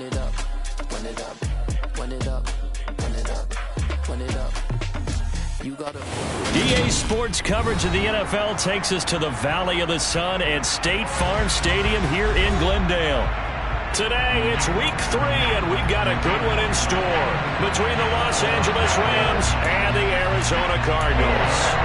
Run it up, run it up, run it up, run it up, run it up. You gotta. EA Sports coverage of the NFL takes us to the Valley of the Sun at State Farm Stadium here in Glendale. Today, it's week 3, and we've got a good one in store between the Los Angeles Rams and the Arizona Cardinals.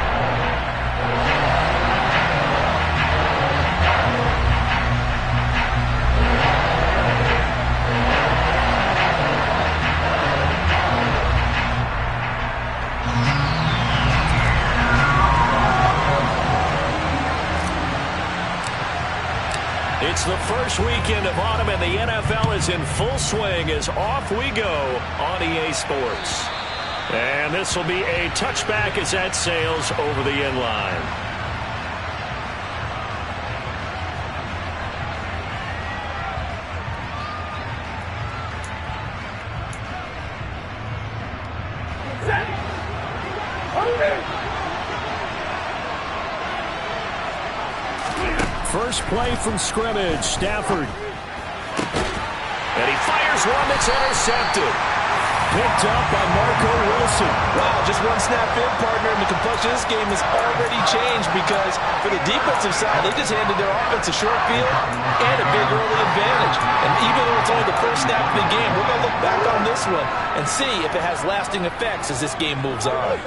It's the first weekend of autumn, and the NFL is in full swing as off we go on EA Sports. And this will be a touchback as that sails over the end line. First play from scrimmage, Stafford. And he fires one that's intercepted. Picked up by Marco Wilson. Wow, just one snap in, partner, and the complexion of this game has already changed because for the defensive side, they just handed their offense a short field and a big early advantage. And even though it's only the first snap of the game, we're going to look back on this one and see if it has lasting effects as this game moves on.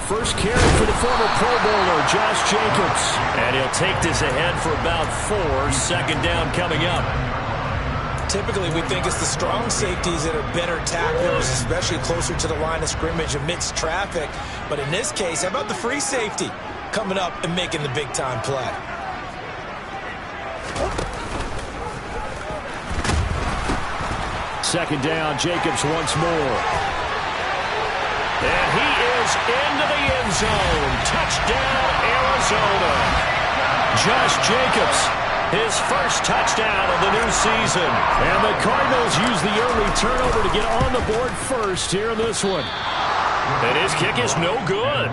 First carry for the former Pro Bowler, Josh Jacobs. And he'll take this ahead for about 4. Second down coming up. Typically, we think it's the strong safeties that are better tacklers, especially closer to the line of scrimmage amidst traffic. But in this case, how about the free safety coming up and making the big-time play? Second down, Jacobs once more. And he is into the end zone. Touchdown, Arizona. Josh Jacobs, his first touchdown of the new season. And the Cardinals use the early turnover to get on the board first here in this one. And his kick is no good.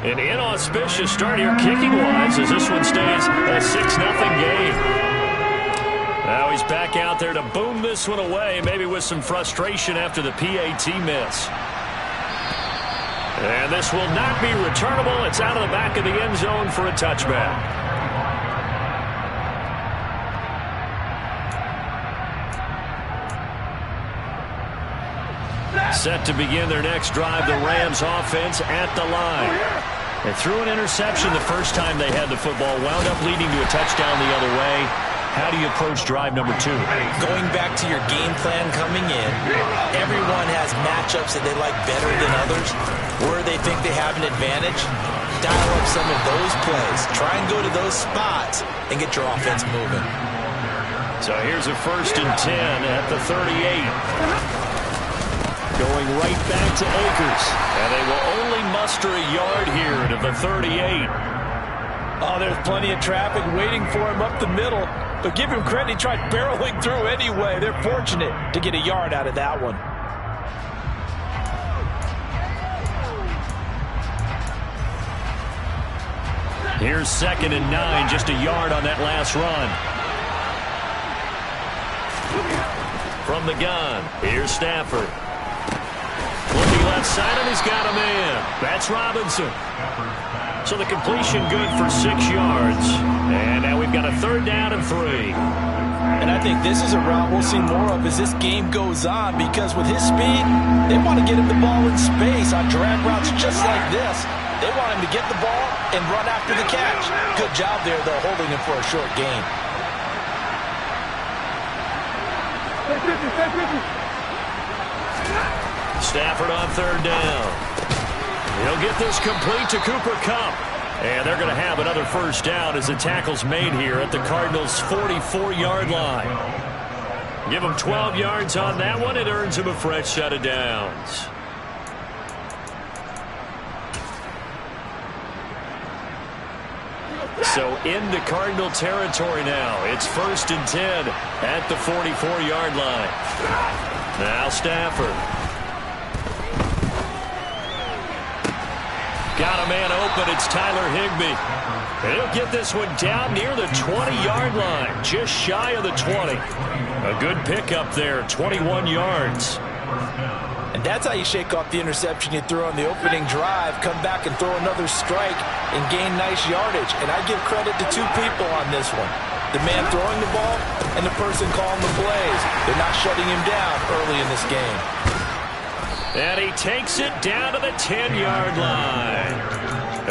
An inauspicious start here kicking-wise as this one stays a 6-0 game. Now he's back out there to boom this one away, maybe with some frustration after the PAT miss. And this will not be returnable. It's out of the back of the end zone for a touchback. Set to begin their next drive, the Rams offense at the line. They threw an interception the first time they had the football, wound up leading to a touchdown the other way. How do you approach drive number 2? Going back to your game plan coming in, everyone has matchups that they like better than others. Where they think they have an advantage, dial up some of those plays. Try and go to those spots and get your offense moving. So here's a 1st and 10 at the 38. Going right back to Akers. And they will only muster a yard here to the 38. Oh, there's plenty of traffic waiting for him up the middle. But give him credit, he tried barreling through anyway. They're fortunate to get a yard out of that one. Here's 2nd and 9, just a yard on that last run. From the gun, here's Stafford. Looking left side, and he's got a man. That's Robinson. So the completion good for 6 yards. And now we've got a 3rd down and 3. And I think this is a route we'll see more of as this game goes on, because with his speed, they want to get him the ball in space on drag routes just like this. They want him to get the ball and run after the catch. Good job there, though, holding him for a short gain. Stafford on 3rd down. He'll get this complete to Cooper Kupp. And they're going to have another 1st down as the tackle's made here at the Cardinals' 44-yard line. Give him 12 yards on that one. It earns him a fresh set of downs. So into Cardinal territory now. It's 1st and 10 at the 44-yard line. Now Stafford. Got a man open. It's Tyler Higbee. He'll get this one down near the 20-yard line, just shy of the 20. A good pickup there, 21 yards. And that's how you shake off the interception you threw on the opening drive, come back and throw another strike and gain nice yardage. And I give credit to two people on this one. The man throwing the ball and the person calling the plays. They're not shutting him down early in this game. And he takes it down to the 10-yard line.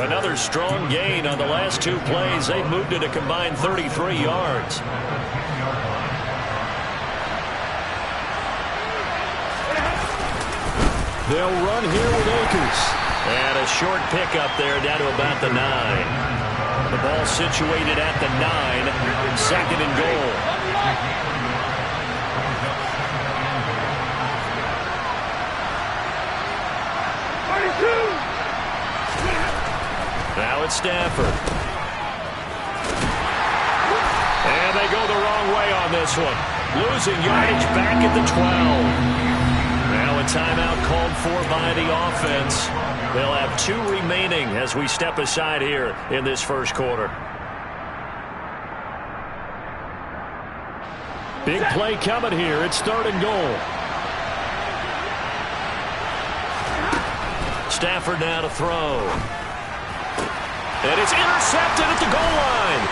Another strong gain on the last two plays. They've moved it a combined 33 yards. They'll run here with Akers. And a short pickup there down to about the 9. The ball situated at the 9. Second and goal. Now it's Stafford. And they go the wrong way on this one. Losing yardage back at the 12. Now a timeout called for by the offense. They'll have 2 remaining as we step aside here in this first quarter. Big play coming here. It's third and goal. Stafford now to throw. And it's intercepted at the goal line.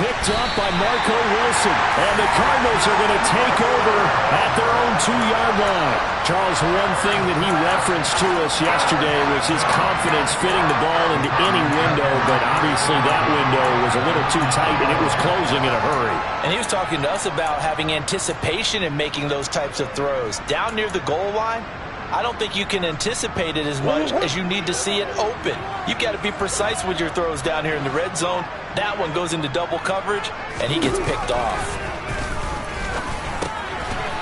Picked up by Marco Wilson. And the Cardinals are going to take over at their own 2-yard line. Charles, one thing that he referenced to us yesterday was his confidence fitting the ball into any window, but obviously that window was a little too tight, and it was closing in a hurry. And he was talking to us about having anticipation in making those types of throws. Down near the goal line, I don't think you can anticipate it as much as you need to see it open. You've got to be precise with your throws down here in the red zone. That one goes into double coverage, and he gets picked off.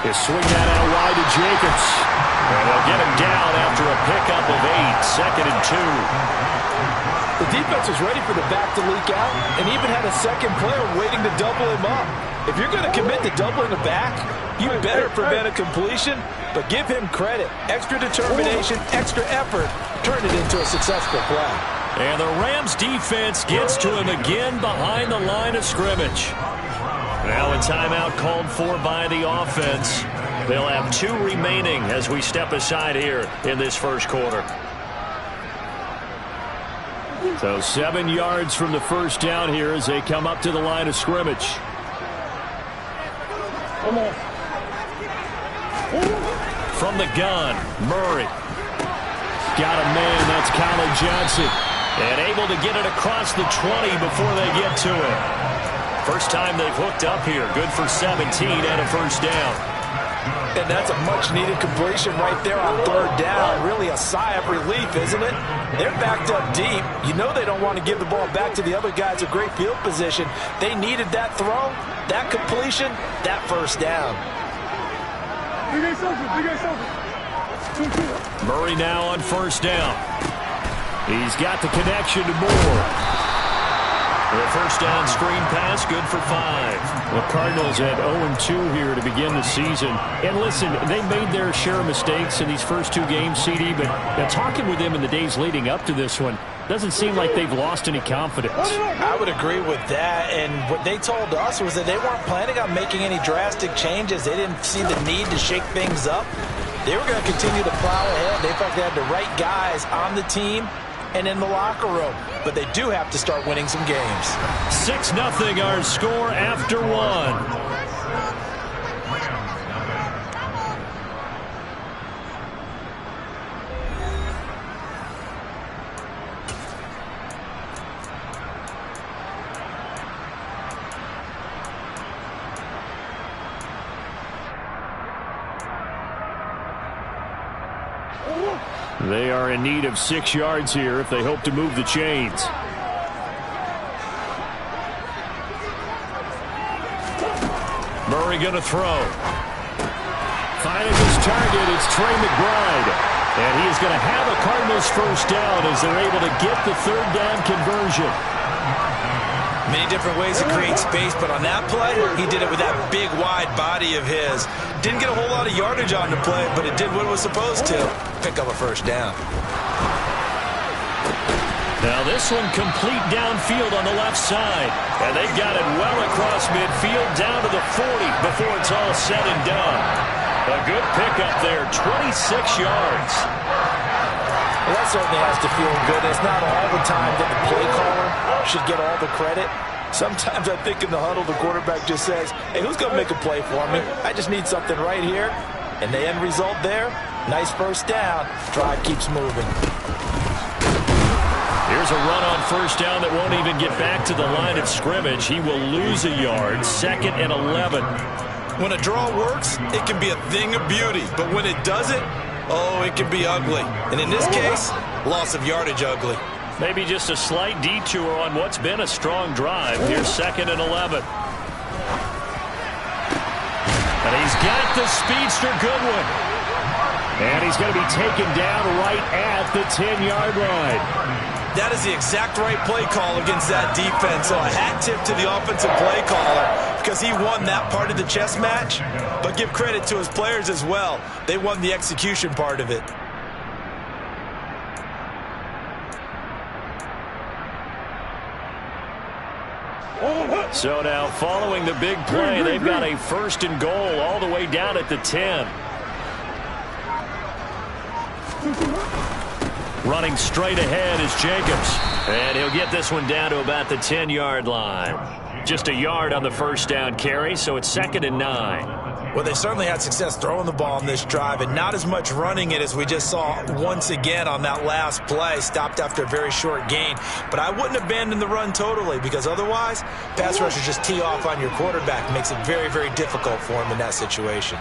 They swing that out wide to Jacobs. And they'll get him down after a pickup of 8. Second and 2. The defense was ready for the back to leak out and even had a second player waiting to double him up. If you're going to commit to doubling a back, you better prevent a completion, but give him credit. Extra determination, extra effort, turn it into a successful play. And the Rams defense gets to him again behind the line of scrimmage. Now a timeout called for by the offense. They'll have 2 remaining as we step aside here in this first quarter. So 7 yards from the first down here as they come up to the line of scrimmage. From the gun, Murray. Got a man, that's Colin Johnson. And able to get it across the 20 before they get to it. First time they've hooked up here. Good for 17 and a first down. And that's a much-needed completion right there on third down. Really a sigh of relief, isn't it? They're backed up deep. You know they don't want to give the ball back to the other guys. A great field position. They needed that throw, that completion, that first down. Murray now on first down. He's got the connection to Moore. The first down screen pass, good for 5. The Cardinals at 0-2 here to begin the season. And listen, they made their share of mistakes in these first 2 games, CD, but talking with them in the days leading up to this one, doesn't seem like they've lost any confidence. I would agree with that, and what they told us was that they weren't planning on making any drastic changes. They didn't see the need to shake things up. They were going to continue to plow ahead. They felt they had the right guys on the team and in the locker room, but they do have to start winning some games. 6-0 our score after 1. They are in need of 6 yards here if they hope to move the chains. Murray going to throw. Finding his target, it's Trey McBride. And he is going to have a Cardinals first down as they're able to get the third down conversion. Many different ways to create space, but on that play, he did it with that big, wide body of his. Didn't get a whole lot of yardage on the play, but it did what it was supposed to. Pick up a first down. Now this one complete downfield on the left side. And they've got it well across midfield down to the 40 before it's all said and done. A good pickup there, 26 yards. Well, that certainly has to feel good. It's not all the time that the play caller should get all the credit. Sometimes I think in the huddle, the quarterback just says, hey, who's going to make a play for me? I just need something right here. And the end result there, nice first down. Drive keeps moving. Here's a run on first down that won't even get back to the line of scrimmage. He will lose a yard, 2nd and 11. When a draw works, it can be a thing of beauty. But when it doesn't, oh, it can be ugly. And in this case, loss of yardage ugly. Maybe just a slight detour on what's been a strong drive. Here's 2nd and 11. And he's got the speedster Goodwin. And he's going to be taken down right at the 10-yard line. That is the exact right play call against that defense. So a hat tip to the offensive play caller because he won that part of the chess match. But give credit to his players as well. They won the execution part of it. So now following the big play, they've got a 1st and goal all the way down at the 10. Running straight ahead is Jacobs. And he'll get this one down to about the 10-yard line. Just a yard on the first down carry, so it's 2nd and 9. Well, they certainly had success throwing the ball on this drive and not as much running it as we just saw once again on that last play. Stopped after a very short gain. But I wouldn't abandon the run totally because otherwise, pass rushers just tee off on your quarterback. Makes it very, very difficult for him in that situation.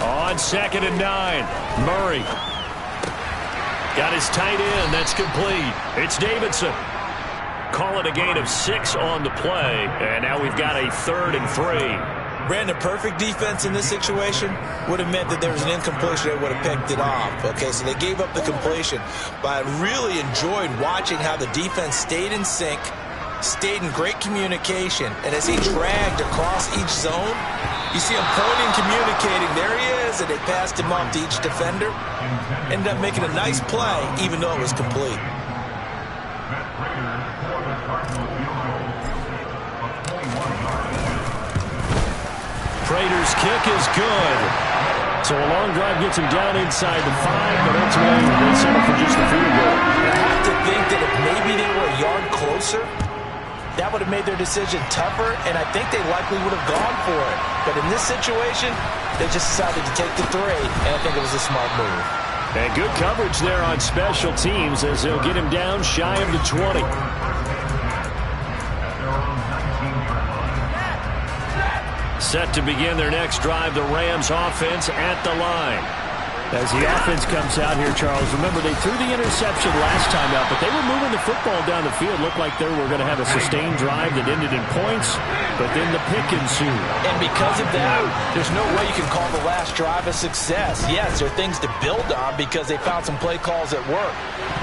On 2nd and 9, Murray. Got his tight end. That's complete. It's Davidson. Call it a gain of 6 on the play. And now we've got a 3rd and 3. Brandon, perfect defense in this situation would have meant that there was an incompletion that would have picked it off. Okay, so they gave up the completion. But I really enjoyed watching how the defense stayed in sync, stayed in great communication, and as he dragged across each zone, you see him pointing, communicating. There he is, and they passed him off to each defender. Ended up making a nice play, even though it was complete. Prater's kick is good. So a long drive gets him down inside the 5, but ultimately they settle for just a field goal. I have to think that if maybe they were a yard closer, that would have made their decision tougher, and I think they likely would have gone for it. But in this situation, they just decided to take the 3, and I think it was a smart move. And good coverage there on special teams as they'll get him down shy of the 20. Set to begin their next drive, the Rams offense at the line. As the offense comes out here, Charles, remember they threw the interception last time out, but they were moving the football down the field. Looked like they were going to have a sustained drive that ended in points, but then the pick ensued. And because of that, there's no way you can call the last drive a success. Yes, there are things to build on because they found some play calls that work.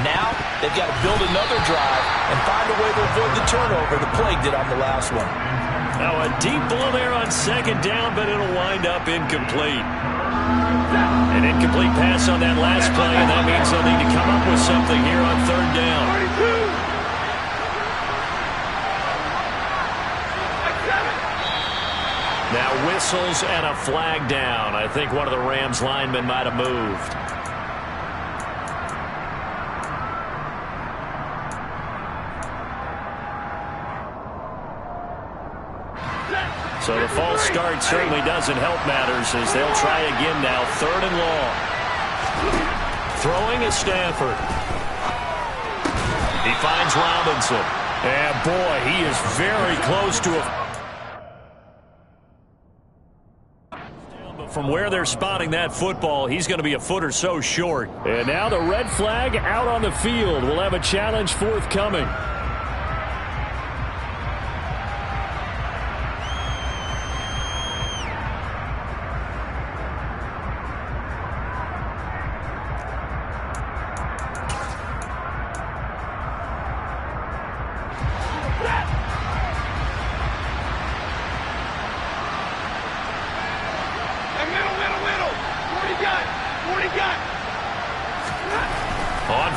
Now, they've got to build another drive and find a way to avoid the turnover the Plague did on the last one. Now a deep ball there on 2nd down, but it'll wind up incomplete. An incomplete pass on that last play, and that means they'll need to come up with something here on 3rd down. Now whistles and a flag down. I think one of the Rams linemen might have moved. So the false start certainly doesn't help matters as they'll try again now. 3rd and long. Throwing is Stafford. He finds Robinson. And boy, he is very close to a... From where they're spotting that football, he's going to be a foot or so short. And now the red flag out on the field. We'll have a challenge forthcoming.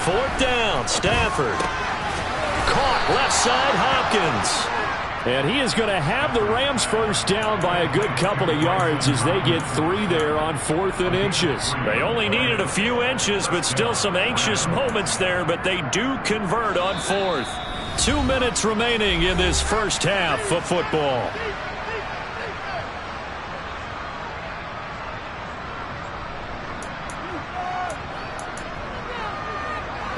4th down, Stafford. Caught left side, Hopkins. And he is going to have the Rams first down by a good couple of yards as they get 3 there on 4th and inches. They only needed a few inches, but still some anxious moments there, but they do convert on 4th. 2 minutes remaining in this first half of football.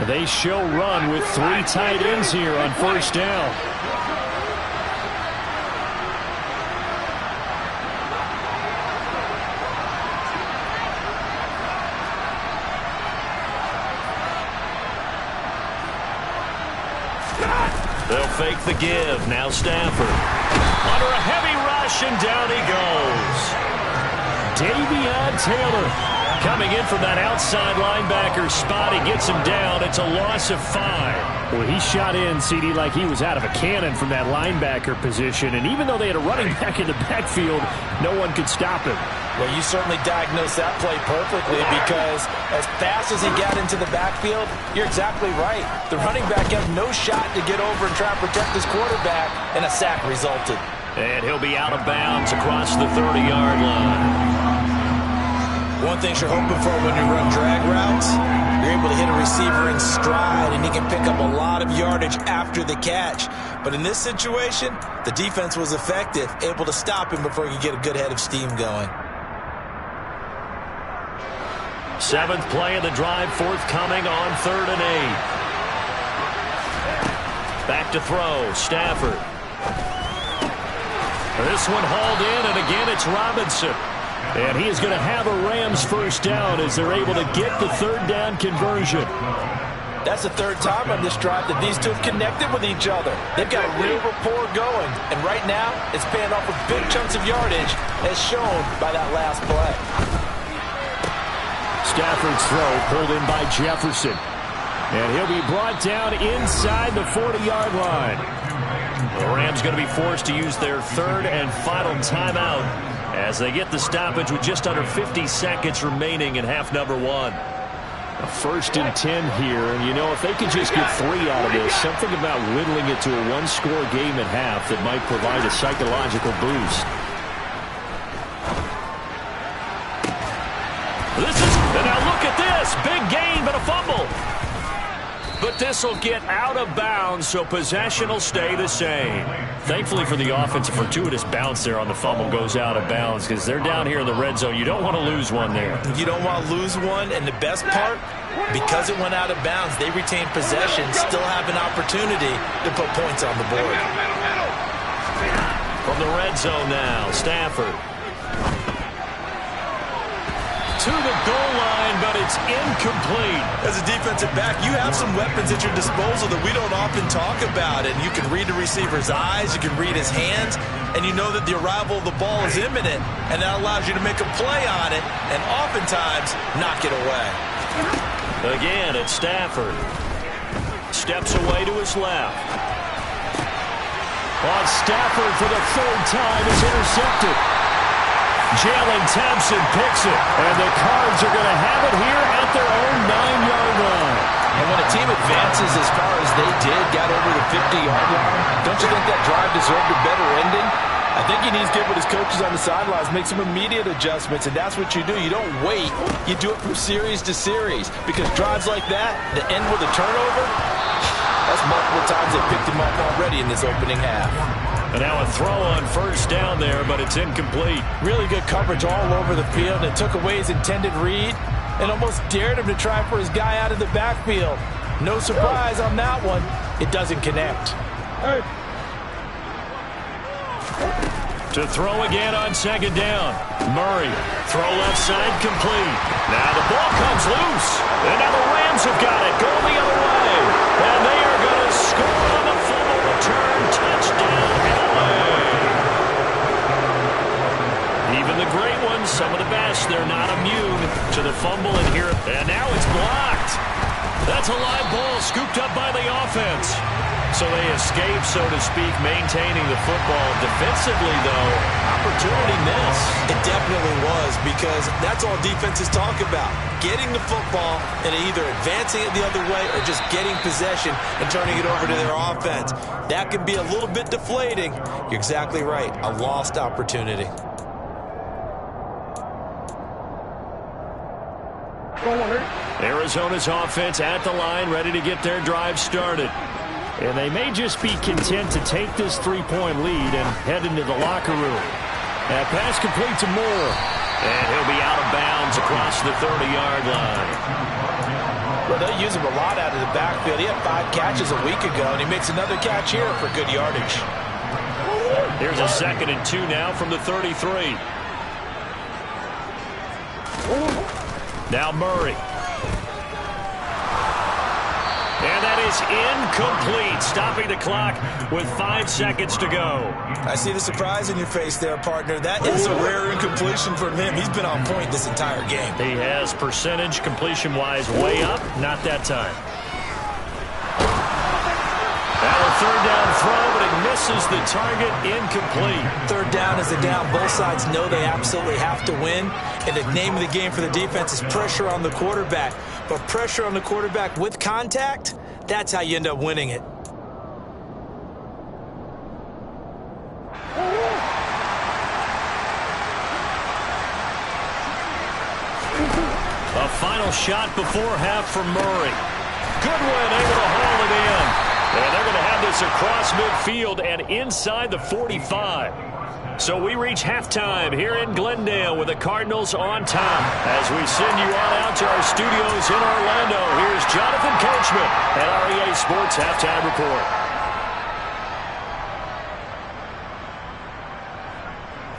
They show run with 3 tight ends here on first down. They'll fake the give. Now Stafford. Under a heavy rush, and down he goes. Davion Taylor coming in from that outside linebacker spot. He gets him down. It's a loss of 5. Well, he shot in, CD, like he was out of a cannon from that linebacker position. And even though they had a running back in the backfield, no one could stop him. Well, you certainly diagnosed that play perfectly because as fast as he got into the backfield, you're exactly right. The running back had no shot to get over and try to protect his quarterback, and a sack resulted. And he'll be out of bounds across the 30-yard line. One thing you're hoping for when you run drag routes, you're able to hit a receiver in stride, and he can pick up a lot of yardage after the catch. But in this situation, the defense was effective, able to stop him before he could get a good head of steam going. 7th play of the drive, forthcoming on 3rd and 8. Back to throw, Stafford. This one hauled in, and again it's Robinson. And he is going to have a Rams first down as they're able to get the 3rd down conversion. That's the 3rd time on this drive that these two have connected with each other. They've got a real rapport going. And right now, it's paying off with big chunks of yardage, as shown by that last play. Stafford's throw pulled in by Jefferson. And he'll be brought down inside the 40-yard line. The Rams going to be forced to use their 3rd and final timeout as they get the stoppage with just under 50 seconds remaining in half number 1. A 1st and 10 here, and you know, if they could just get 3 out of this, something about whittling it to a 1-score game at half that might provide a psychological boost. And now look at this, big gain, but a fumble. But this will get out of bounds, so possession will stay the same. Thankfully for the offense, a fortuitous bounce there on the fumble goes out of bounds because they're down here in the red zone. You don't want to lose one there. You don't want to lose one, and the best part, because it went out of bounds, they retain possession, still have an opportunity to put points on the board. From the red zone now, Stafford. To the goal line, but it's incomplete. As a defensive back, you have some weapons at your disposal that we don't often talk about. And you can read the receiver's eyes, you can read his hands, and you know that the arrival of the ball is imminent, and that allows you to make a play on it and oftentimes knock it away. Again, it's Stafford. Steps away to his left. Stafford for the 3rd time is intercepted. Jalen Thompson picks it, and the Cards are going to have it here at their own 9-yard line. And when a team advances as far as they did, got over the 50-yard line, don't you think that drive deserved a better ending? I think he needs to get with his coaches on the sidelines, make some immediate adjustments, and that's what you do. You don't wait. You do it from series to series, because drives like that end with a turnover, that's multiple times they picked him up already in this opening half. And now a throw on 1st down there, but it's incomplete. Really good coverage all over the field, and took away his intended read and almost dared him to try for his guy out of the backfield. No surprise on that one. It doesn't connect. To throw again on 2nd down. Murray, throw left side, complete. Now the ball comes loose, and now the Rams have got it, going the other way. And they are going to score on the fumble return. Touchdown, LA. Even the great ones, some of the best, they're not immune to the fumble in here. And now it's blocked. That's a live ball scooped up by the offense. So they escape, so to speak, maintaining the football. Defensively, though, opportunity miss. It definitely was, because that's all defenses talk about. Getting the football and either advancing it the other way or just getting possession and turning it over to their offense. That can be a little bit deflating. You're exactly right. A lost opportunity. Arizona's offense at the line, ready to get their drive started. And they may just be content to take this three-point lead and head into the locker room. That pass complete to Moore. And he'll be out of bounds across the 30-yard line. Well, they'll use him a lot out of the backfield. He had 5 catches a week ago, and he makes another catch here for good yardage. Here's a 2nd and 2 now from the 33. Now Murray. And that is incomplete, stopping the clock with 5 seconds to go. I see the surprise in your face there, partner. That is a rare incompletion from him. He's been on point this entire game. He has percentage completion-wise way up. Not that time. Now a 3rd down throw, but it misses the target. Incomplete. 3rd down is a down. Both sides know they absolutely have to win. And the name of the game for the defense is pressure on the quarterback. But pressure on the quarterback with contact, that's how you end up winning it. A final shot before half from Murray. Goodwin able to haul it in. And they're going to have this across midfield and inside the 45. So we reach halftime here in Glendale with the Cardinals on top. As we send you on out to our studios in Orlando, here's Jonathan Coachman at REA Sports Halftime Report.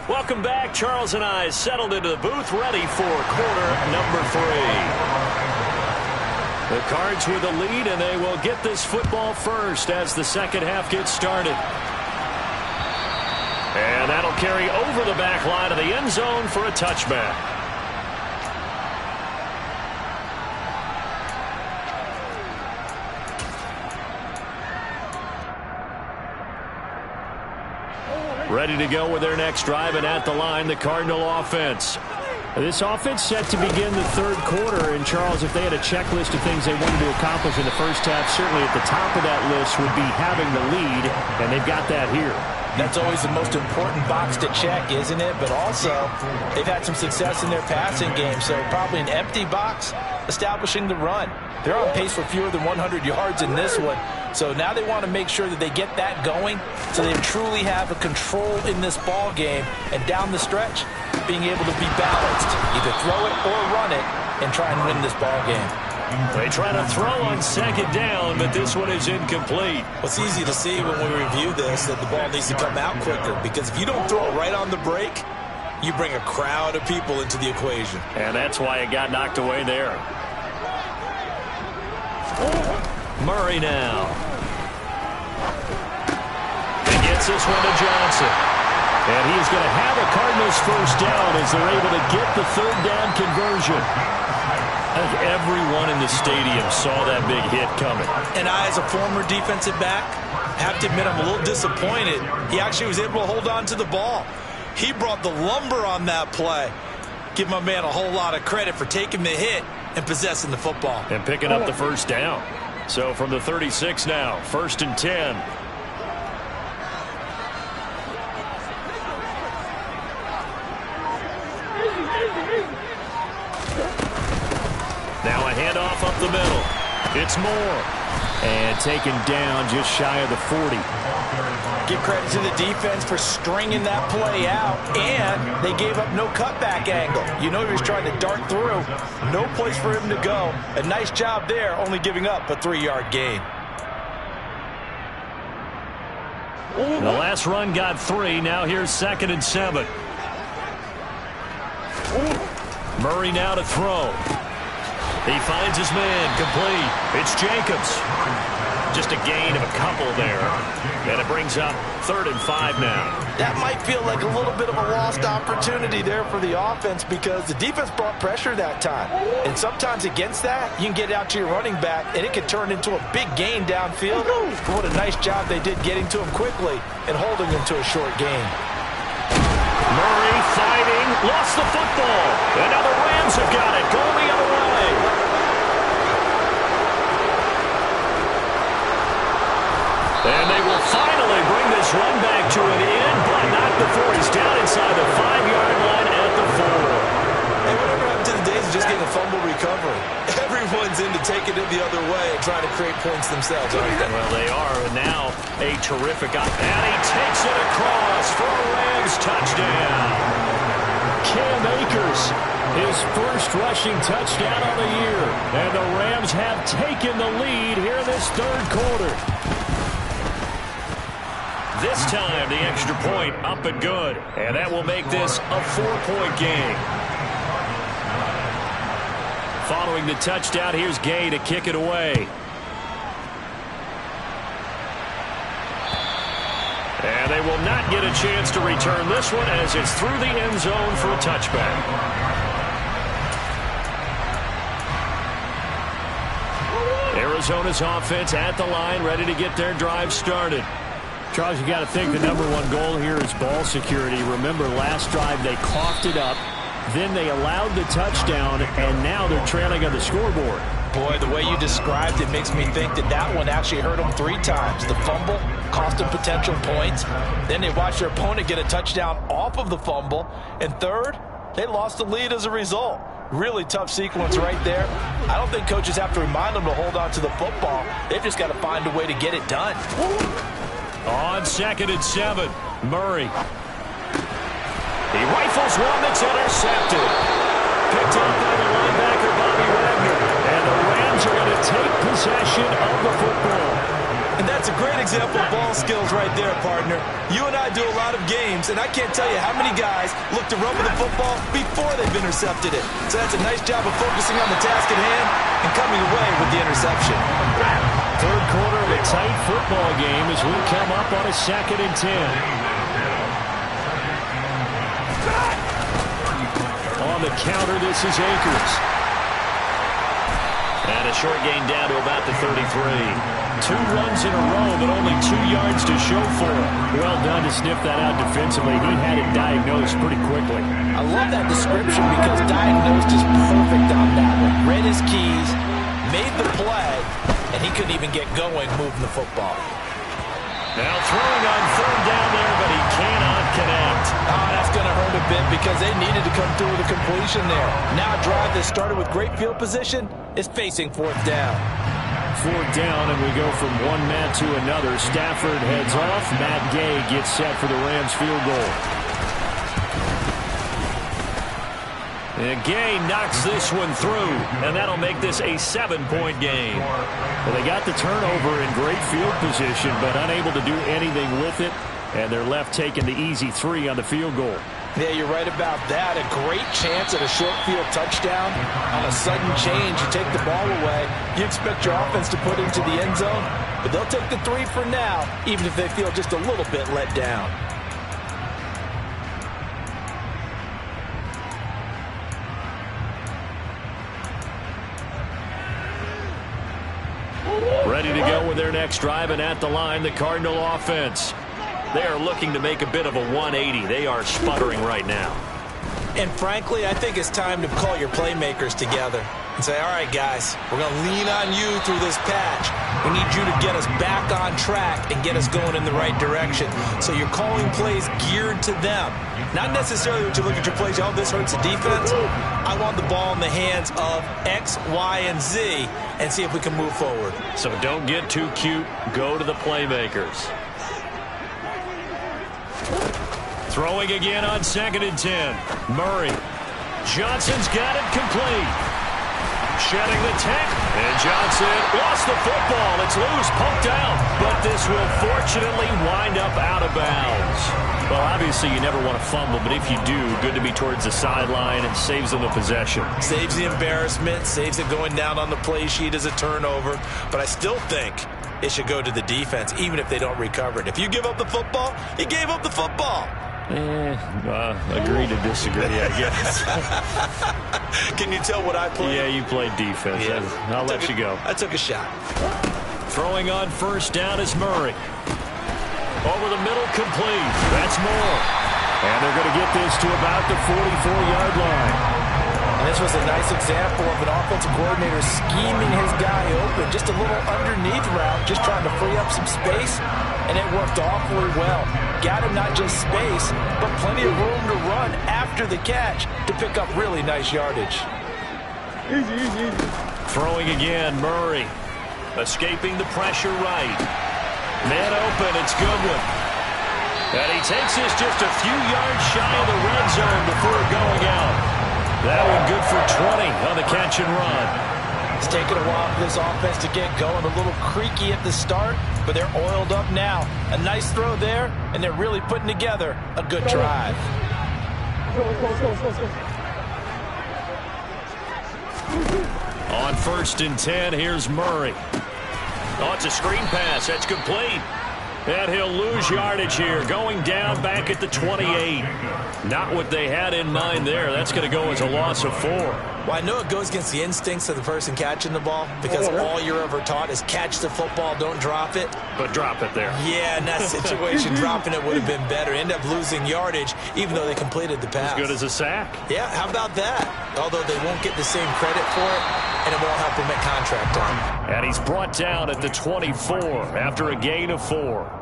Welcome back. Charles and I settled into the booth, ready for quarter number 3. The Cards with the lead, and they will get this football first as the second half gets started. And that'll carry over the back line of the end zone for a touchback. Ready to go with their next drive, and at the line, the Cardinal offense. This offense set to begin the 3rd quarter, and Charles, if they had a checklist of things they wanted to accomplish in the first half, certainly at the top of that list would be having the lead, and they've got that here. That's always the most important box to check, isn't it? But also, they've had some success in their passing game, so probably an empty box establishing the run. They're on pace for fewer than 100 yards in this one, so now they want to make sure that they get that going so they truly have a control in this ball game, and down the stretch, being able to be balanced, either throw it or run it, and try and win this ball game. They try to throw on 2nd down, but this one is incomplete. Well, it's easy to see when we review this that the ball needs to come out quicker, because if you don't throw it right on the break, you bring a crowd of people into the equation. And that's why it got knocked away there. Murray now. He gets this one to Johnson. And he is going to have a Cardinals first down as they're able to get the 3rd down conversion. I think everyone in the stadium saw that big hit coming. And I, as a former defensive back, have to admit I'm a little disappointed. He actually was able to hold on to the ball. He brought the lumber on that play. Give my man a whole lot of credit for taking the hit and possessing the football. And picking up the first down. So from the 36 now, 1st and 10. Now a handoff up the middle. It's Moore. And taken down just shy of the 40. Give credit to the defense for stringing that play out, and they gave up no cutback angle. You know he was trying to dart through. No place for him to go. A nice job there, only giving up a 3-yard gain. The last run got 3. Now here's 2nd and 7. Murray now to throw. He finds his man complete. It's Jacobs. Just a gain of a couple there. And it brings up 3rd and 5 now. That might feel like a little bit of a lost opportunity there for the offense because the defense brought pressure that time. And sometimes against that, you can get out to your running back, and it can turn into a big gain downfield. But what a nice job they did getting to him quickly and holding him to a short gain. Murray fighting, lost the football. And now the Rams have got it, going the other way. And they will finally bring this run back to an end, but not before he's down inside the 5-yard line at the 4. Hey, whatever happened to the days of just getting a fumble recovery? Everyone's into taking it the other way and trying to create points themselves, aren't they? Well, they are. And now a terrific up. And he takes it across for a Rams touchdown. Cam Akers, his first rushing touchdown on the year. And the Rams have taken the lead here in this 3rd quarter. This time, the extra point up and good. And that will make this a 4-point game. Following the touchdown, here's Gay to kick it away. And they will not get a chance to return this one as it's through the end zone for a touchback. Arizona's offense at the line, ready to get their drive started. Charles, you got to think the #1 goal here is ball security. Remember, last drive they coughed it up. Then they allowed the touchdown, and now they're trailing on the scoreboard. Boy, the way you described it makes me think that that one actually hurt them 3 times. The fumble cost them potential points. Then they watched their opponent get a touchdown off of the fumble. And third, they lost the lead as a result. Really tough sequence right there. I don't think coaches have to remind them to hold on to the football. They've just got to find a way to get it done. On 2nd and 7, Murray. He rifles one that's intercepted. Picked up by the linebacker, Bobby Wagner. And the Rams are going to take possession of the football. And that's a great example of ball skills right there, partner. You and I do a lot of games, and I can't tell you how many guys look to run with the football before they've intercepted it. So that's a nice job of focusing on the task at hand and coming away with the interception. 3rd quarter of a tight football game as we come up on a 2nd and 10. On the counter, this is Akers. And a short gain down to about the 33. 2 runs in a row, but only 2 yards to show for it. Well done to sniff that out defensively. He had it diagnosed pretty quickly. I love that description because diagnosed is perfect on that one. Read his keys, made the play, and he couldn't even get going moving the football. Now throwing on 3rd down there, but he cannot connect. Oh, that's going to hurt a bit because they needed to come through with a completion there. Now a drive that started with great field position is facing 4th down. 4th down, and we go from one man to another. Stafford heads off. Matt Gay gets set for the Rams field goal. And Gay knocks this one through, and that'll make this a 7-point game. Well, they got the turnover in great field position, but unable to do anything with it, and they're left taking the easy 3 on the field goal. Yeah, you're right about that. A great chance at a short field touchdown. On a sudden change, you take the ball away. You expect your offense to put into the end zone, but they'll take the 3 for now, even if they feel just a little bit let down. Ready to go with their next drive, and at the line, the Cardinal offense. They are looking to make a bit of a 180. They are sputtering right now. And frankly, I think it's time to call your playmakers together and say, all right, guys, we're going to lean on you through this patch. We need you to get us back on track and get us going in the right direction. So you're calling plays geared to them. Not necessarily when you look at your plays, oh, this hurts the defense. I want the ball in the hands of X, Y, and Z and see if we can move forward. So don't get too cute. Go to the playmakers. Throwing again on 2nd and 10. Murray. Johnson's got it complete. Shedding the 10. And Johnson lost the football. It's loose, poked out. But this will fortunately wind up out of bounds. Well, obviously you never want to fumble, but if you do, good to be towards the sideline and saves them the possession. Saves the embarrassment, saves it going down on the play sheet as a turnover. But I still think it should go to the defense, even if they don't recover it. If you give up the football, you gave up the football. Agree to disagree, I guess. Can you tell what I played? Yeah, you played defense. Yeah. I'll let you go. I took a shot. Throwing on first down is Murray. Over the middle, complete. That's Moore. And they're going to get this to about the 44-yard line. And this was a nice example of an offensive coordinator scheming his guy open. Just a little underneath route, just trying to free up some space, and it worked awfully well. Got him not just space, but plenty of room to run after the catch to pick up really nice yardage. Easy. Throwing again, Murray. Escaping the pressure right. Man open, it's Goodwin. And he takes this just a few yards shy of the red zone before going out. That one good for 20 on the catch and run. It's taken a while for this offense to get going. A little creaky at the start, but they're oiled up now. A nice throw there, and they're really putting together a good drive. On first and 10, here's Murray. Oh, it's a screen pass. That's complete. And he'll lose yardage here, going down back at the 28. Not what they had in mind there. That's going to go as a loss of 4. Well, I know it goes against the instincts of the person catching the ball because all you're ever taught is catch the football, don't drop it. But drop it there. Yeah, in that situation, dropping it would have been better. End up losing yardage, even though they completed the pass. As good as a sack. Yeah, how about that? Although they won't get the same credit for it, and it won't help them at contract time. And he's brought down at the 24 after a gain of 4.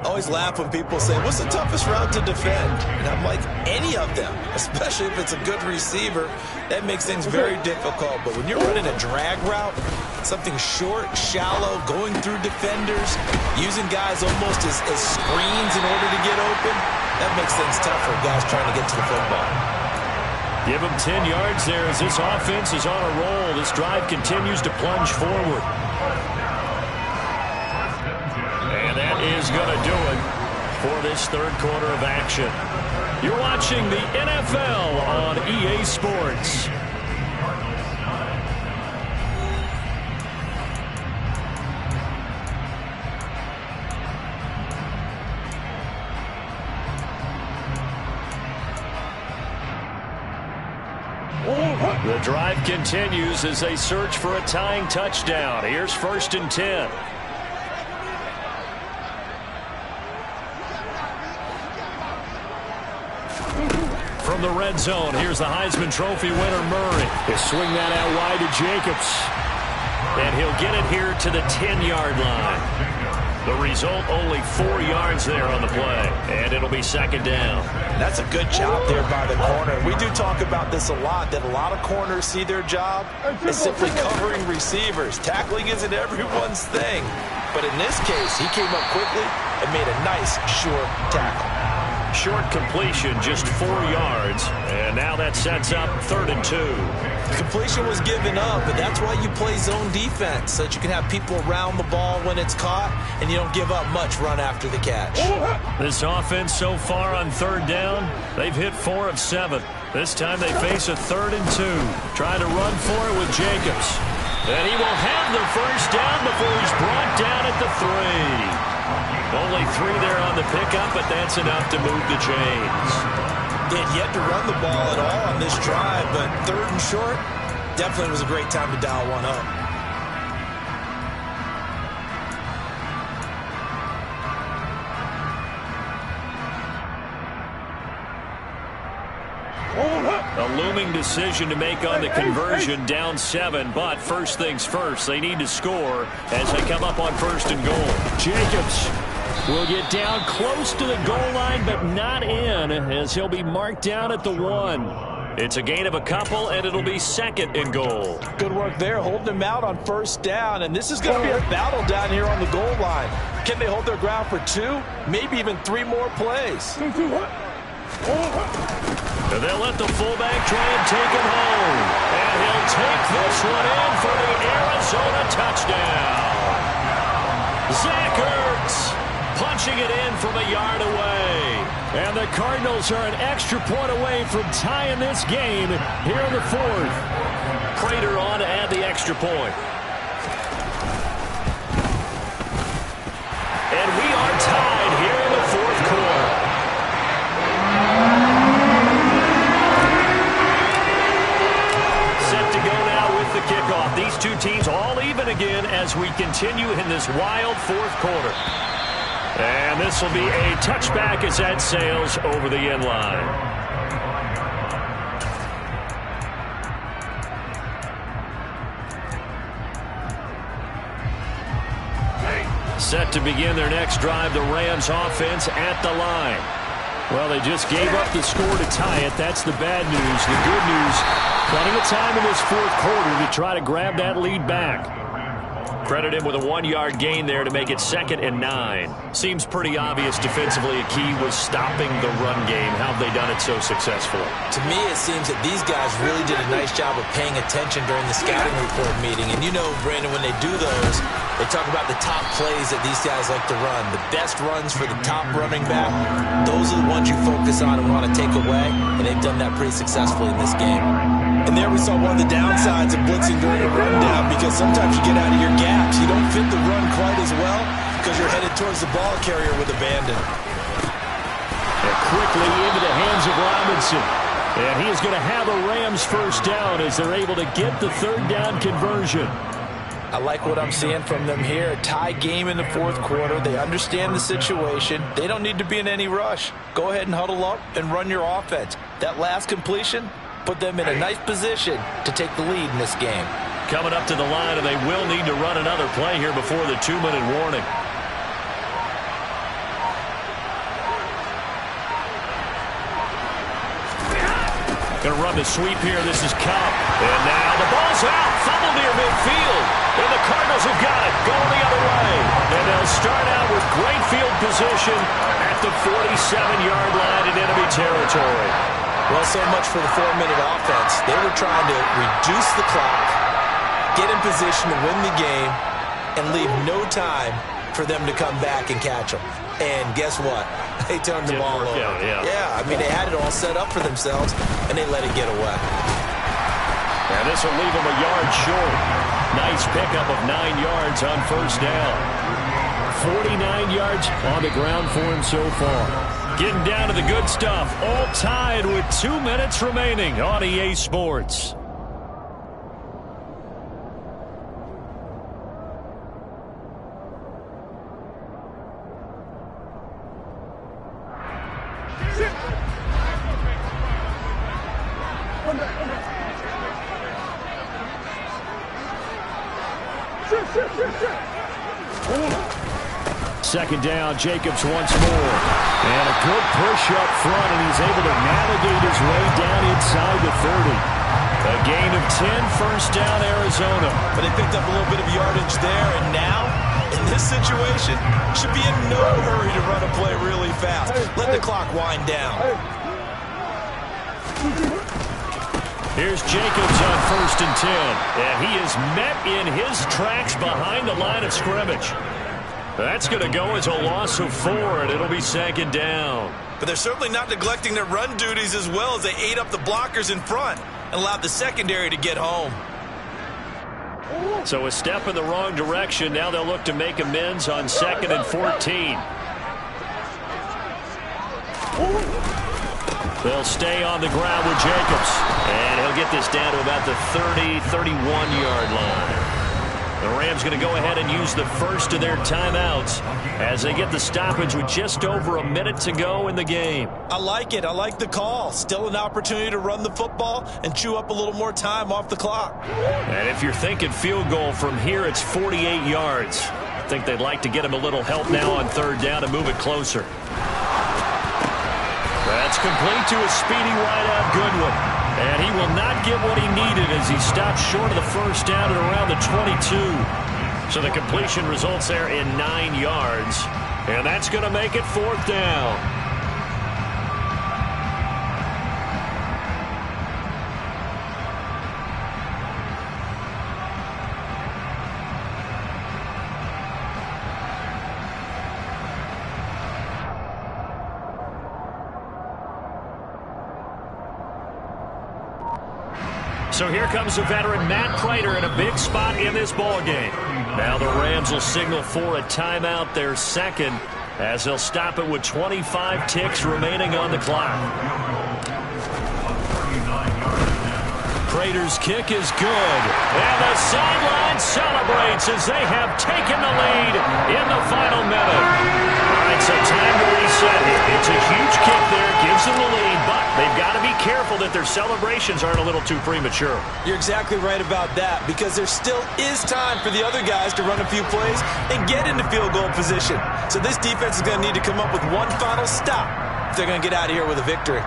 I always laugh when people say, what's the toughest route to defend? And I'm like, any of them, especially if it's a good receiver. That makes things very difficult. But when you're running a drag route, something short, shallow, going through defenders, using guys almost as screens in order to get open, that makes things tough for guys trying to get to the football. Give him 10 yards there as this offense is on a roll. This drive continues to plunge forward. And that is going to do it for this third quarter of action. You're watching the NFL on EA Sports. The drive continues as they search for a tying touchdown. Here's first and 10. From the red zone, here's the Heisman Trophy winner, Murray. He'll swing that out wide to Jacobs. And he'll get it here to the 10-yard line. The result, only 4 yards there on the play. And it'll be second down. That's a good job there by the corner. We do talk about this a lot, that a lot of corners see their job as simply covering receivers. Tackling isn't everyone's thing. But in this case, he came up quickly and made a nice, short tackle. Short completion, just 4 yards. And now that sets up 3rd and 2. Completion was given up, but that's why you play zone defense, so that you can have people around the ball when it's caught, and you don't give up much run after the catch. This offense so far on 3rd down, they've hit 4 of 7. This time they face a 3rd and 2. Trying to run for it with Jacobs. And he will have the first down before he's brought down at the 3. Only 3 there on the pickup, but that's enough to move the chains. They had yet to run the ball at all on this drive, but 3rd and short, definitely was a great time to dial one up. A looming decision to make on the conversion, down 7, but first things first, they need to score as they come up on 1st and goal. Jacobs will get down close to the goal line, but not in, as he'll be marked down at the 1. It's a gain of a couple, and it'll be 2nd and goal. Good work there, holding him out on 1st down, and this is going to be a battle down here on the goal line. Can they hold their ground for 2, maybe even 3 more plays? And they'll let the fullback try and take him home. And he'll take this one in for the Arizona touchdown. Zach Ertz punching it in from a yard away. And the Cardinals are an extra point away from tying this game here in the 4th. Prater on to add the extra point. continue in this wild fourth quarter. And this will be a touchback as that sails over the end line. Set to begin their next drive, the Rams offense at the line. Well, they just gave up the score to tie it. That's the bad news. The good news, plenty of time in this fourth quarter to try to grab that lead back. Credit him with a 1-yard gain there to make it 2nd and 9. Seems pretty obvious defensively a key was stopping the run game. How have they done it so successfully? To me, it seems that these guys really did a nice job of paying attention during the scouting report meeting. And you know, Brandon, when they do those, they talk about the top plays that these guys like to run. The best runs for the top running back, those are the ones you focus on and want to take away. And they've done that pretty successfully in this game. And there we saw one of the downsides of blitzing during a rundown, because sometimes you get out of your gaps. You don't fit the run quite as well because you're headed towards the ball carrier with abandon. And quickly into the hands of Robinson. And he is going to have a Rams first down as they're able to get the 3rd down conversion. I like what I'm seeing from them here. A tie game in the fourth quarter. They understand the situation. They don't need to be in any rush. Go ahead and huddle up and run your offense. That last completion put them in a nice position to take the lead in this game. Coming up to the line, and they will need to run another play here before the 2-minute warning. Going to run the sweep here. This is Cup. And now the ball's out. Fumble near midfield. And the Cardinals have got it. Going the other way. And they'll start out with great field position at the 47-yard line in enemy territory. Well, so much for the 4-minute offense. They were trying to reduce the clock, get in position to win the game, and leave no time for them to come back and catch them. And guess what? They turned the ball over. Yeah, I mean, they had it all set up for themselves, and they let it get away. And this will leave them a yard short. Nice pickup of 9 yards on first down. 49 yards on the ground for him so far. Getting down to the good stuff. All tied with 2 minutes remaining on EA Sports. Second down, Jacobs once more. And a good push up front, and he's able to navigate his way down inside the 30. A gain of 10, first down, Arizona. But they picked up a little bit of yardage there, and now, in this situation, should be in no hurry to run a play really fast. Let the clock wind down. Here's Jacobs on 1st and 10. And he is met in his tracks behind the line of scrimmage. That's going to go as a loss of 4, and it'll be 2nd down. But they're certainly not neglecting their run duties as well, as they ate up the blockers in front and allowed the secondary to get home. So a step in the wrong direction. Now they'll look to make amends on 2nd and 14. They'll stay on the ground with Jacobs. And he'll get this down to about the 30, 31-yard line. The Rams going to go ahead and use the first of their timeouts as they get the stoppage with just over a minute to go in the game. I like it. I like the call. Still an opportunity to run the football and chew up a little more time off the clock. And if you're thinking field goal from here, it's 48 yards. I think they'd like to get him a little help now on 3rd down to move it closer. That's complete to a speedy wideout Goodwin. And he will not get what he needed as he stops short of the first down at around the 22. So the completion results there in 9 yards. And that's going to make it 4th down. So here comes the veteran Matt Prater in a big spot in this ball game. Now the Rams will signal for a timeout, their 2nd, as they'll stop it with 25 ticks remaining on the clock. Raiders' kick is good. And the sideline celebrates as they have taken the lead in the final minute. All right, so time to reset here. It's a huge kick there, gives them the lead, but they've got to be careful that their celebrations aren't a little too premature. You're exactly right about that, because there still is time for the other guys to run a few plays and get into field goal position. So this defense is going to need to come up with one final stop if they're going to get out of here with a victory.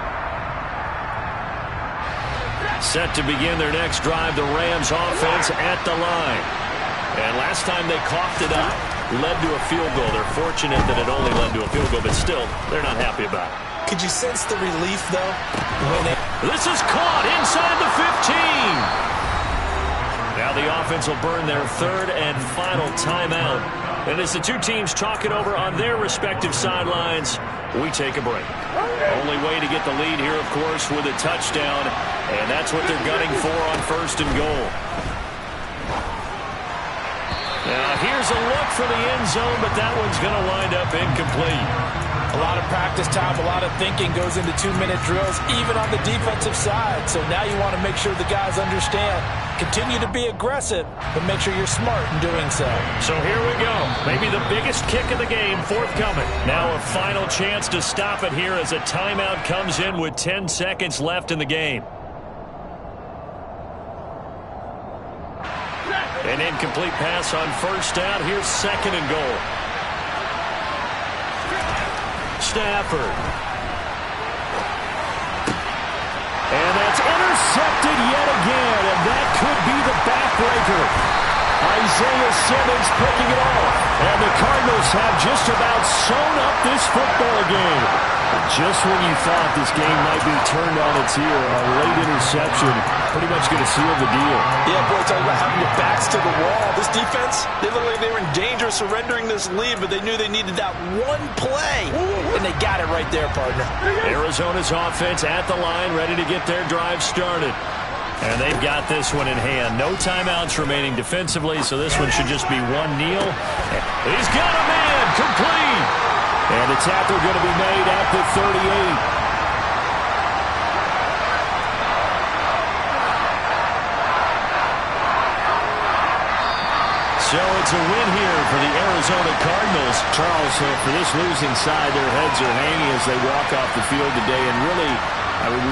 Set to begin their next drive, the Rams offense at the line. And last time they coughed it up, led to a field goal. They're fortunate that it only led to a field goal, but still, they're not happy about it. Could you sense the relief, though? This is caught inside the 15. Now the offense will burn their third and final timeout. And as the two teams talk it over on their respective sidelines, we take a break. Only way to get the lead here, of course, with a touchdown. And that's what they're gunning for on first and goal. Now here's a look for the end zone, but that one's going to wind up incomplete. A lot of practice time, a lot of thinking goes into 2-minute drills, even on the defensive side. So now you want to make sure the guys understand. Continue to be aggressive, but make sure you're smart in doing so. So here we go. Maybe the biggest kick of the game forthcoming. Now a final chance to stop it here as a timeout comes in with 10 seconds left in the game. An incomplete pass on first down. Here's second and goal. Stafford. And that's intercepted yet again, and that could be the backbreaker. Isaiah Simmons picking it off, and the Cardinals have just about sewn up this football game. Just when you thought this game might be turned on its ear, a late interception pretty much going to seal the deal. Yeah, boy, talking about having your backs to the wall. This defense, they looked like they were in danger of surrendering this lead, but they knew they needed that one play, and they got it right there, partner. Arizona's offense at the line, ready to get their drive started. And they've got this one in hand. No timeouts remaining defensively, so this one should just be one kneel. He's got a man, complete. And a tackle going to be made at the 38. So it's a win here for the Arizona Cardinals. Charles, for this losing side, their heads are hanging as they walk off the field today. And really, I mean, we